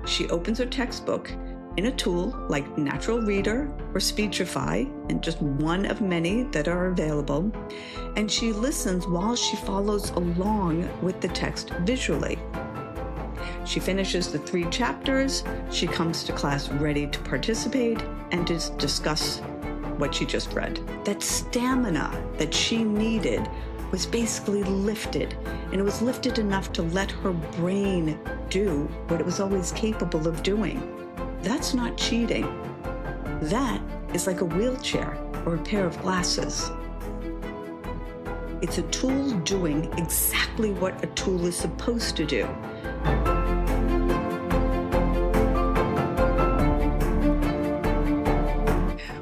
She opens her textbook in a tool like Natural Reader or Speechify, and just one of many that are available, and she listens while she follows along with the text visually. She finishes the 3 chapters, she comes to class ready to participate and to discuss what she just read. That stamina that she needed was basically lifted, and it was lifted enough to let her brain do what it was always capable of doing. That's not cheating. That is like a wheelchair or a pair of glasses. It's a tool doing exactly what a tool is supposed to do.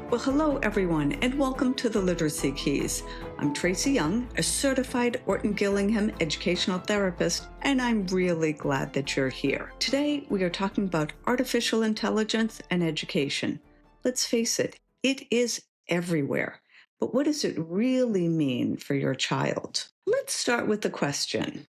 Well, hello everyone, and welcome to the Literacy Keys. I'm Tracy Young, a certified Orton-Gillingham Educational Therapist, and I'm really glad that you're here. Today, we are talking about artificial intelligence and education. Let's face it, it is everywhere. But what does it really mean for your child? Let's start with the question.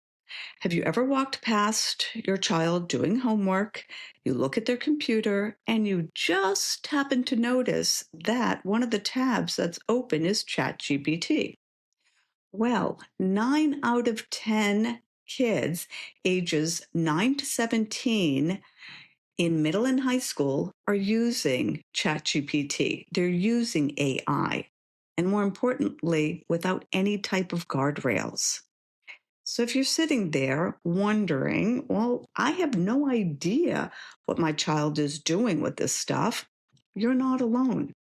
Have you ever walked past your child doing homework, you look at their computer, and you just happen to notice that one of the tabs that's open is ChatGPT? Well, 9 out of 10 kids ages 9 to 17 in middle and high school are using ChatGPT. They're using AI, and more importantly, without any type of guardrails. So if you're sitting there wondering, well, I have no idea what my child is doing with this stuff, you're not alone.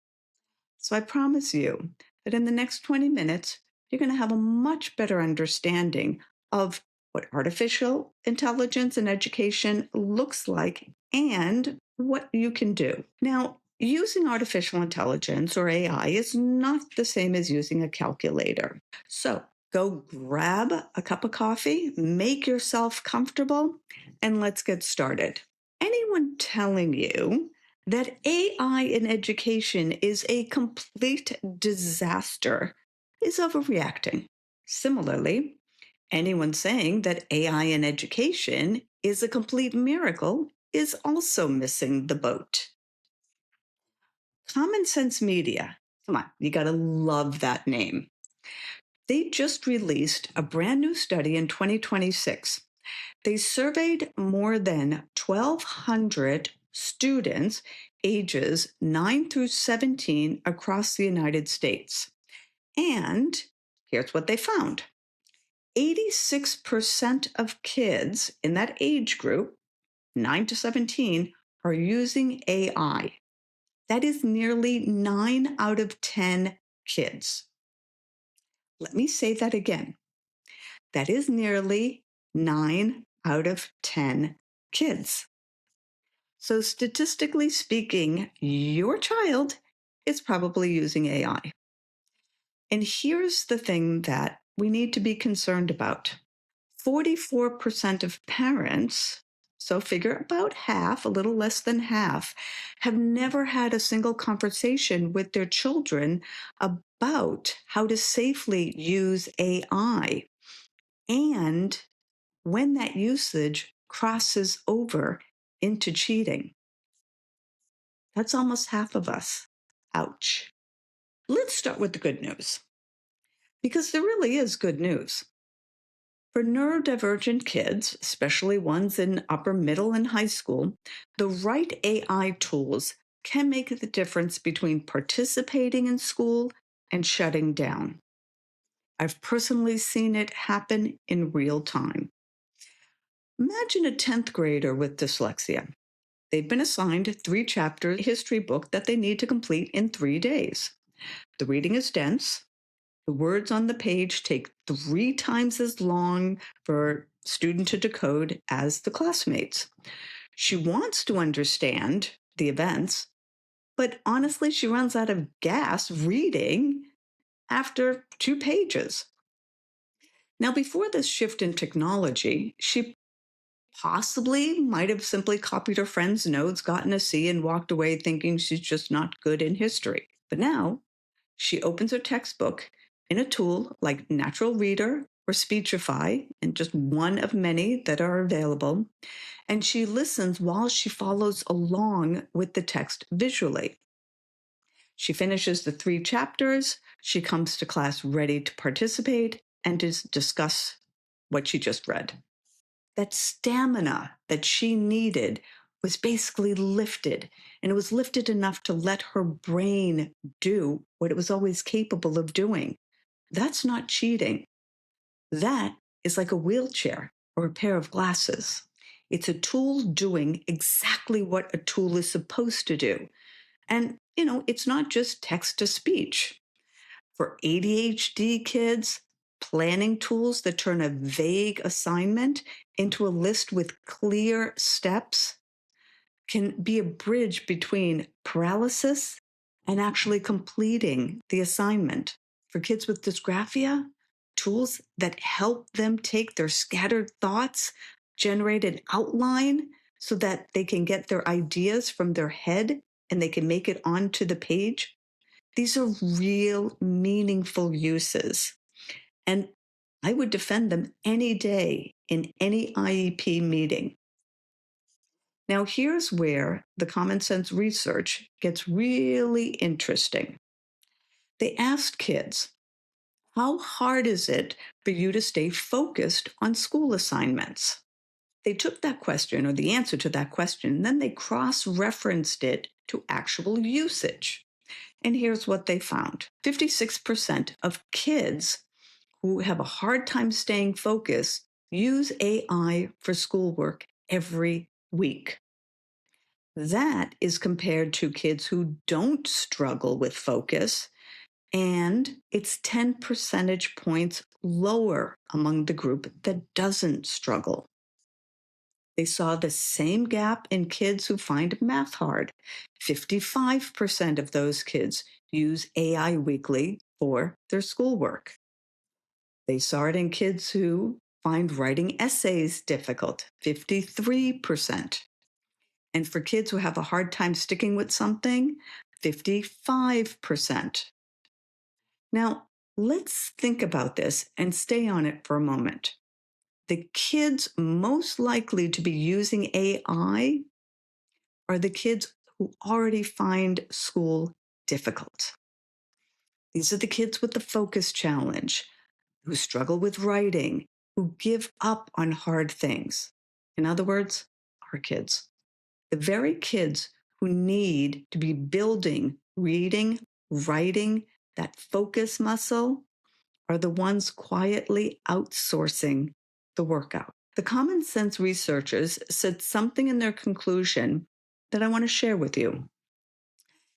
So I promise you that in the next 20 minutes, you're going to have a much better understanding of what artificial intelligence and education looks like and what you can do. Now, using artificial intelligence or AI is not the same as using a calculator. So go grab a cup of coffee, make yourself comfortable, and let's get started. Anyone telling you that AI in education is a complete disaster is overreacting. Similarly, anyone saying that AI in education is a complete miracle is also missing the boat. Common Sense Media, come on, you gotta love that name. They just released a brand new study in 2026. They surveyed more than 1,200 students ages 9 through 17 across the United States. And here's what they found. 86% of kids in that age group, 9 to 17, are using AI. That is nearly 9 out of 10 kids. Let me say that again. That is nearly 9 out of 10 kids. So statistically speaking, your child is probably using AI. And here's the thing that we need to be concerned about. 44% of parents, so figure about half, a little less than half, have never had a single conversation with their children about how to safely use AI. And when that usage crosses over into cheating. That's almost half of us. Ouch. Let's start with the good news, because there really is good news. For neurodivergent kids, especially ones in upper, middle, and high school, the right AI tools can make the difference between participating in school and shutting down. I've personally seen it happen in real time. Imagine a 10th grader with dyslexia. They've been assigned a 3-chapter history book that they need to complete in 3 days. The reading is dense. The words on the page take 3 times as long for a student to decode as the classmates. She wants to understand the events, but honestly, she runs out of gas reading after 2 pages. Now, before this shift in technology, she possibly might have simply copied her friend's notes, gotten a C, and walked away thinking she's just not good in history. But now she opens her textbook in a tool like Natural Reader or Speechify, and just one of many that are available. And she listens while she follows along with the text visually. She finishes the 3 chapters. She comes to class ready to participate and to discuss what she just read. That stamina that she needed was basically lifted, and it was lifted enough to let her brain do what it was always capable of doing. That's not cheating. That is like a wheelchair or a pair of glasses. It's a tool doing exactly what a tool is supposed to do. And, it's not just text to speech. For ADHD kids, planning tools that turn a vague assignment into a list with clear steps can be a bridge between paralysis and actually completing the assignment. For kids with dysgraphia, tools that help them take their scattered thoughts, generate an outline so that they can get their ideas from their head and they can make it onto the page. These are real, meaningful uses. And I would defend them any day in any IEP meeting. Now, here's where the common sense research gets really interesting. They asked kids, how hard is it for you to stay focused on school assignments? They took that question or the answer to that question, and then they cross-referenced it to actual usage. And here's what they found. 56% of kids who have a hard time staying focused use AI for schoolwork every week. That is compared to kids who don't struggle with focus, and it's 10 percentage points lower among the group that doesn't struggle. They saw the same gap in kids who find math hard. 55% of those kids use AI weekly for their schoolwork. They saw it in kids who find writing essays difficult, 53%. And for kids who have a hard time sticking with something, 55%. Now, let's think about this and stay on it for a moment. The kids most likely to be using AI are the kids who already find school difficult. These are the kids with the focus challenge, who struggle with writing, who give up on hard things. In other words, our kids. The very kids who need to be building reading, writing, that focus muscle are the ones quietly outsourcing the workout. The common sense researchers said something in their conclusion that I want to share with you.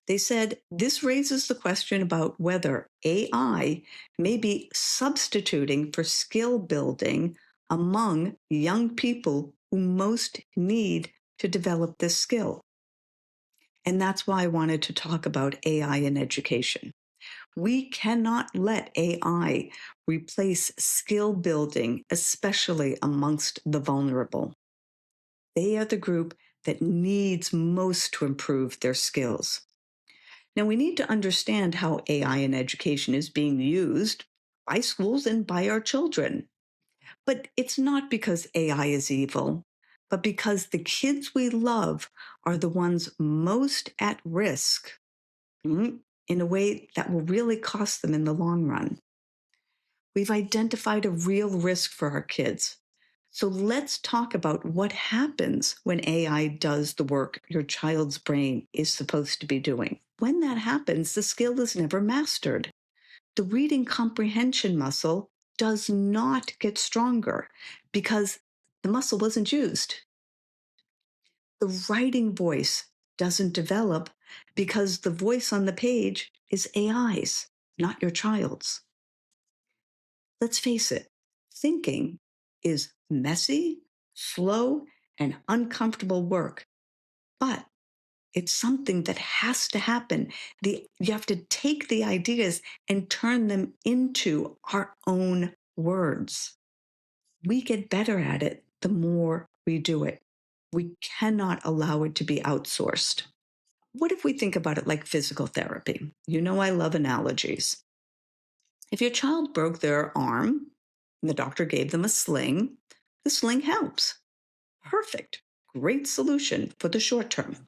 They said this raises the question about whether AI may be substituting for skill building among young people who most need to develop this skill. And that's why I wanted to talk about AI in education. We cannot let AI replace skill building, especially amongst the vulnerable. They are the group that needs most to improve their skills. Now, we need to understand how AI in education is being used by schools and by our children. But it's not because AI is evil, but because the kids we love are the ones most at risk in a way that will really cost them in the long run. We've identified a real risk for our kids. So let's talk about what happens when AI does the work your child's brain is supposed to be doing. When that happens, the skill is never mastered. The reading comprehension muscle does not get stronger because the muscle wasn't used. The writing voice doesn't develop because the voice on the page is AI's, not your child's. Let's face it, thinking is messy, slow, and uncomfortable work, but it's something that has to happen. You have to take the ideas and turn them into our own words. We get better at it the more we do it. We cannot allow it to be outsourced. What if we think about it like physical therapy? You know, I love analogies. If your child broke their arm, And the doctor gave them a sling. The sling helps. Perfect. Great solution for the short term.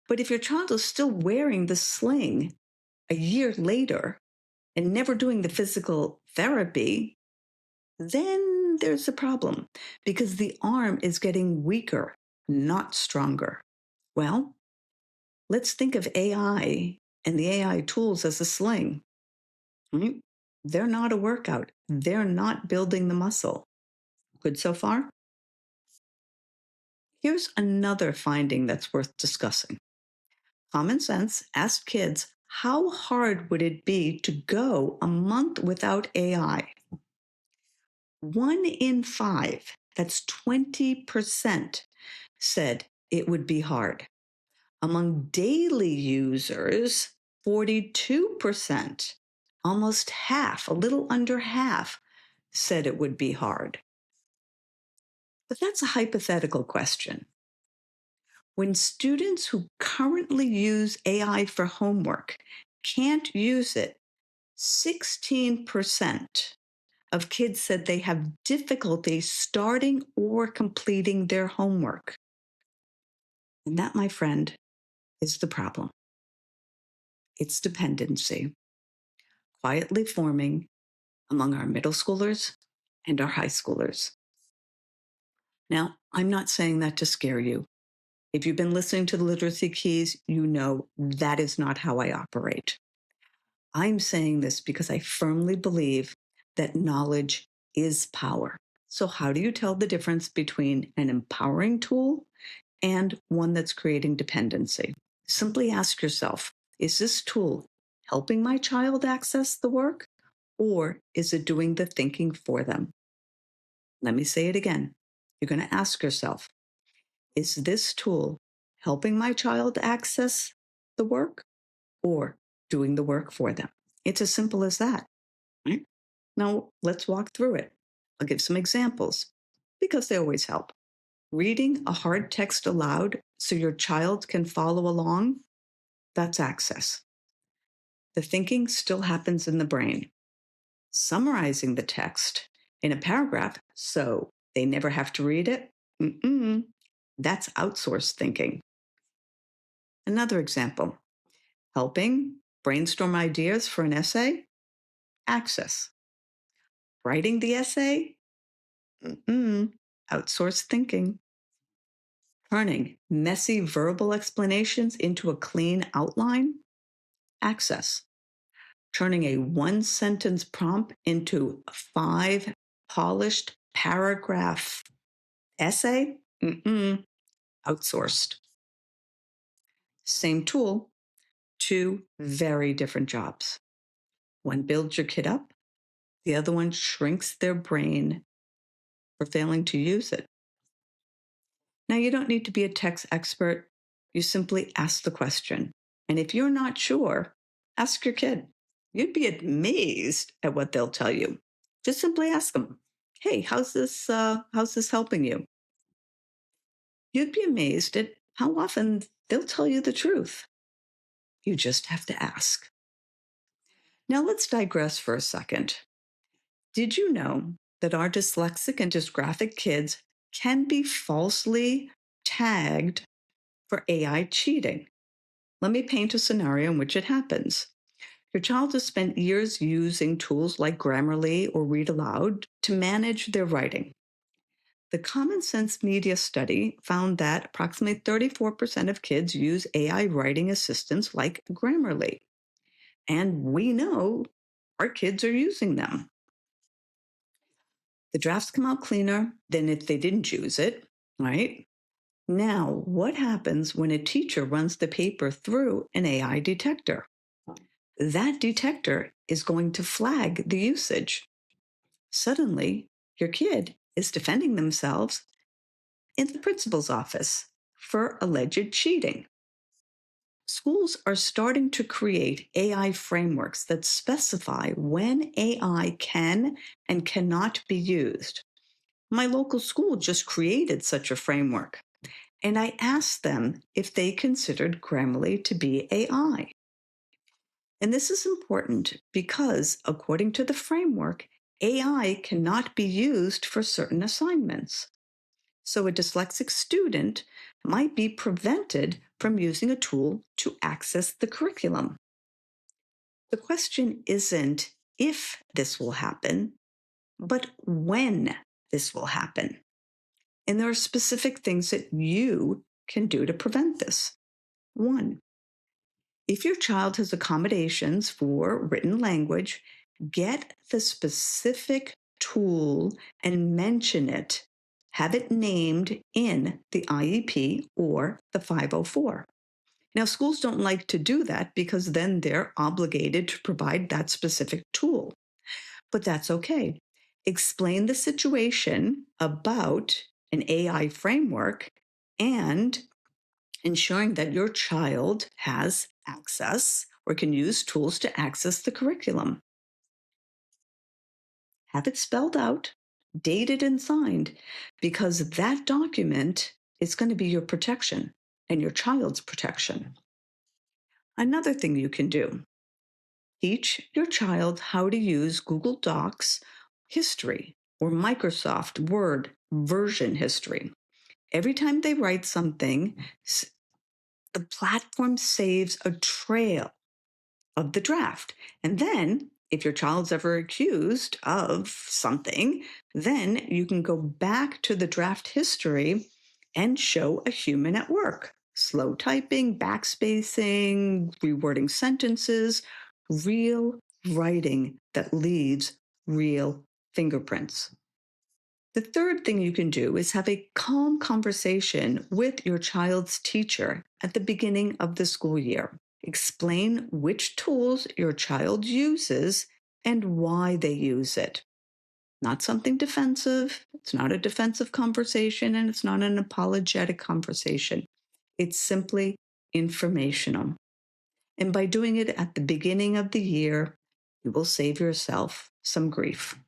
But if your child is still wearing the sling a year later and never doing the physical therapy, then there's a problem because the arm is getting weaker, not stronger. Well, let's think of AI and the AI tools as a sling. Right? They're not a workout. They're not building the muscle. Good so far? Here's another finding that's worth discussing. Common Sense asked kids, how hard would it be to go a month without AI? 1 in 5, that's 20%, said it would be hard. Among daily users, 42%, almost half, a little under half, said it would be hard. But that's a hypothetical question. When students who currently use AI for homework can't use it, 16% of kids said they have difficulty starting or completing their homework. And that, my friend, is the problem. It's dependency, quietly forming among our middle schoolers and our high schoolers. Now, I'm not saying that to scare you. If you've been listening to the Literacy Keys, you know that is not how I operate. I'm saying this because I firmly believe that knowledge is power. So, how do you tell the difference between an empowering tool and one that's creating dependency? Simply ask yourself, is this tool helping my child access the work, or is it doing the thinking for them? Let me say it again. You're going to ask yourself, is this tool helping my child access the work or doing the work for them? It's as simple as that. Right? Now, let's walk through it. I'll give some examples because they always help. Reading a hard text aloud so your child can follow along, that's access. The thinking still happens in the brain. Summarizing the text in a paragraph so they never have to read it, that's outsourced thinking. Another example, helping brainstorm ideas for an essay, access. Writing the essay, outsourced thinking. Turning messy verbal explanations into a clean outline, access. Turning a one-sentence prompt into a 5 polished paragraph essay, outsourced. Same tool, 2 very different jobs. One builds your kid up, the other one shrinks their brain for failing to use it. Now, you don't need to be a text expert. You simply ask the question. And if you're not sure, ask your kid. You'd be amazed at what they'll tell you. Just simply ask them, hey, how's this helping you? You'd be amazed at how often they'll tell you the truth. You just have to ask. Now, let's digress for a second. Did you know that our dyslexic and dysgraphic kids can be falsely tagged for AI cheating? Let me paint a scenario in which it happens. Your child has spent years using tools like Grammarly or Read Aloud to manage their writing. The Common Sense Media study found that approximately 34% of kids use AI writing assistants like Grammarly. And we know our kids are using them. The drafts come out cleaner than if they didn't use it, right? Now, what happens when a teacher runs the paper through an AI detector? That detector is going to flag the usage. Suddenly, your kid is defending themselves in the principal's office for alleged cheating. Schools are starting to create AI frameworks that specify when AI can and cannot be used. My local school just created such a framework, and I asked them if they considered Grammarly to be AI. And this is important because, according to the framework, AI cannot be used for certain assignments. So a dyslexic student might be prevented from using a tool to access the curriculum. The question isn't if this will happen, but when this will happen. And there are specific things that you can do to prevent this. One, if your child has accommodations for written language, get the specific tool and mention it. Have it named in the IEP or the 504. Now, schools don't like to do that because then they're obligated to provide that specific tool. But that's okay. Explain the situation about an AI framework and ensuring that your child has access or can use tools to access the curriculum. Have it spelled out, dated, and signed, because that document is going to be your protection and your child's protection. Another thing you can do, teach your child how to use Google Docs history or Microsoft Word version history. Every time they write something, the platform saves a trail of the draft. And then, if your child's ever accused of something, then you can go back to the draft history and show a human at work. Slow typing, backspacing, rewording sentences, real writing that leaves real fingerprints. The third thing you can do is have a calm conversation with your child's teacher at the beginning of the school year. Explain which tools your child uses and why they use it. Not something defensive. It's not a defensive conversation and it's not an apologetic conversation. It's simply informational. And by doing it at the beginning of the year, you will save yourself some grief.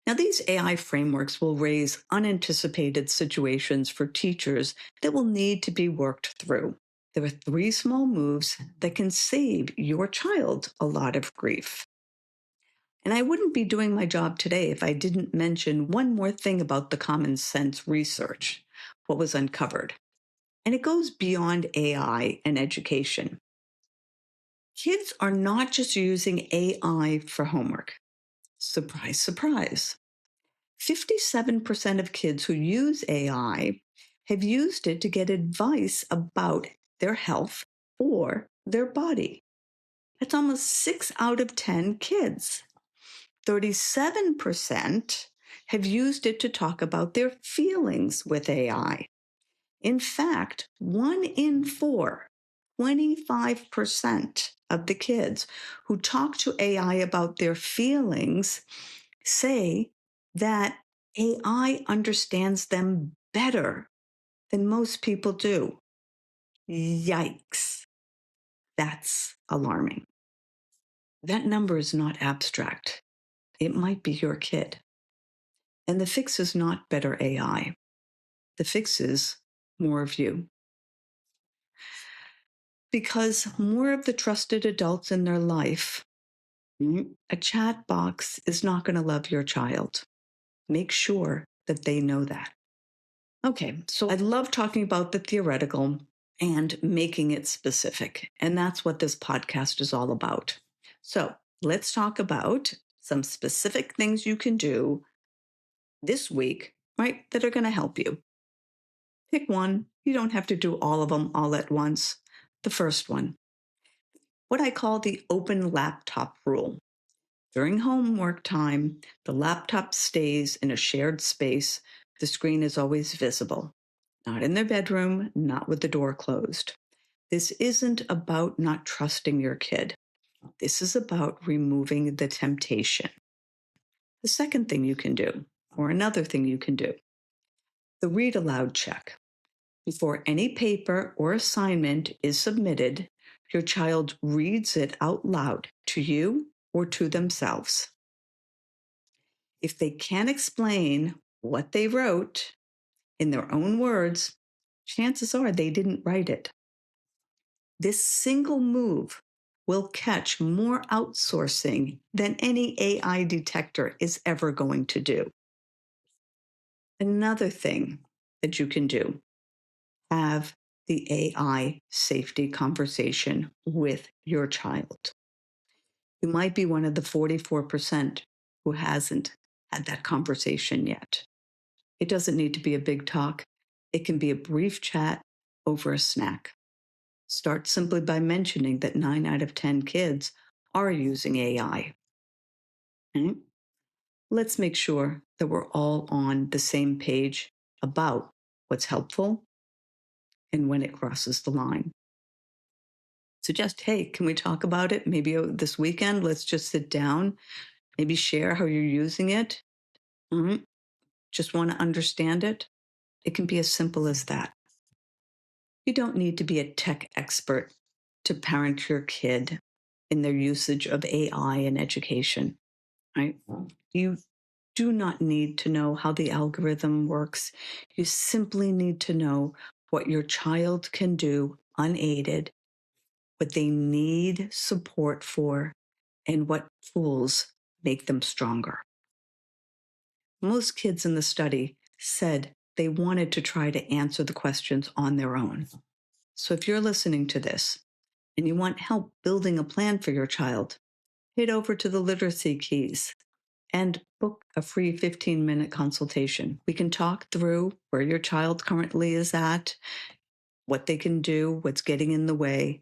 Now, these AI frameworks will raise unanticipated situations for teachers that will need to be worked through. There are 3 small moves that can save your child a lot of grief. And I wouldn't be doing my job today if I didn't mention one more thing about the common sense research, what was uncovered. And it goes beyond AI and education. Kids are not just using AI for homework. Surprise, surprise. 57% of kids who use AI have used it to get advice about their health or their body. That's almost 6 out of 10 kids. 37% have used it to talk about their feelings with AI. In fact, 1 in 4, 25% of the kids who talk to AI about their feelings say that AI understands them better than most people do. Yikes. That's alarming. That number is not abstract. It might be your kid. And the fix is not better AI. The fix is more of you. Because more of the trusted adults in their life, a chat box is not going to love your child. Make sure that they know that. Okay, so I love talking about the theoretical and making it specific. And that's what this podcast is all about. So let's talk about some specific things you can do this week, right, that are going to help you. Pick one. You don't have to do all of them all at once. The first one, what I call the open laptop rule. During homework time, the laptop stays in a shared space. The screen is always visible. Not in their bedroom, not with the door closed. This isn't about not trusting your kid. This is about removing the temptation. The second thing you can do, or another thing you can do, the read aloud check. Before any paper or assignment is submitted, your child reads it out loud to you or to themselves. If they can't explain what they wrote in their own words, chances are they didn't write it. This single move will catch more outsourcing than any AI detector is ever going to do. Another thing that you can do, have the AI safety conversation with your child. You might be one of the 44% who hasn't had that conversation yet. It doesn't need to be a big talk. It can be a brief chat over a snack. Start simply by mentioning that 9 out of 10 kids are using AI. Okay? Let's make sure that we're all on the same page about what's helpful and when it crosses the line. Suggest, hey, can we talk about it? Maybe this weekend, let's just sit down, maybe share how you're using it. Just want to understand it. It can be as simple as that. You don't need to be a tech expert to parent your kid in their usage of AI in education, right? You do not need to know how the algorithm works. You simply need to know what your child can do unaided, what they need support for, and what tools make them stronger. Most kids in the study said they wanted to try to answer the questions on their own. So if you're listening to this and you want help building a plan for your child, head over to the Literacy Keys and book a free 15-minute consultation. We can talk through where your child currently is at, what they can do, what's getting in the way,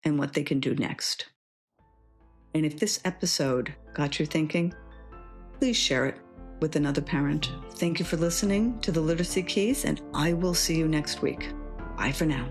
and what they can do next. And if this episode got you thinking, please share it with another parent. Thank you for listening to the Literacy Keys, and I will see you next week. Bye for now.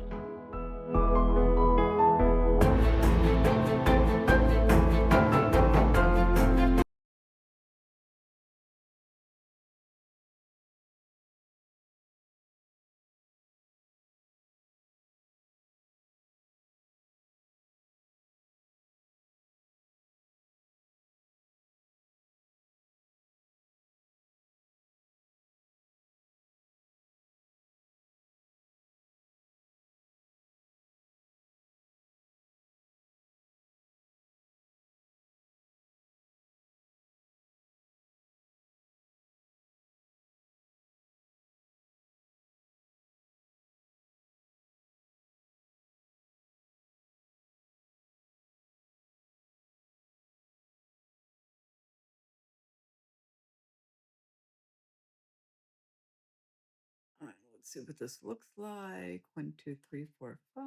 All right, let's see what this looks like. 1, 2, 3, 4, 5.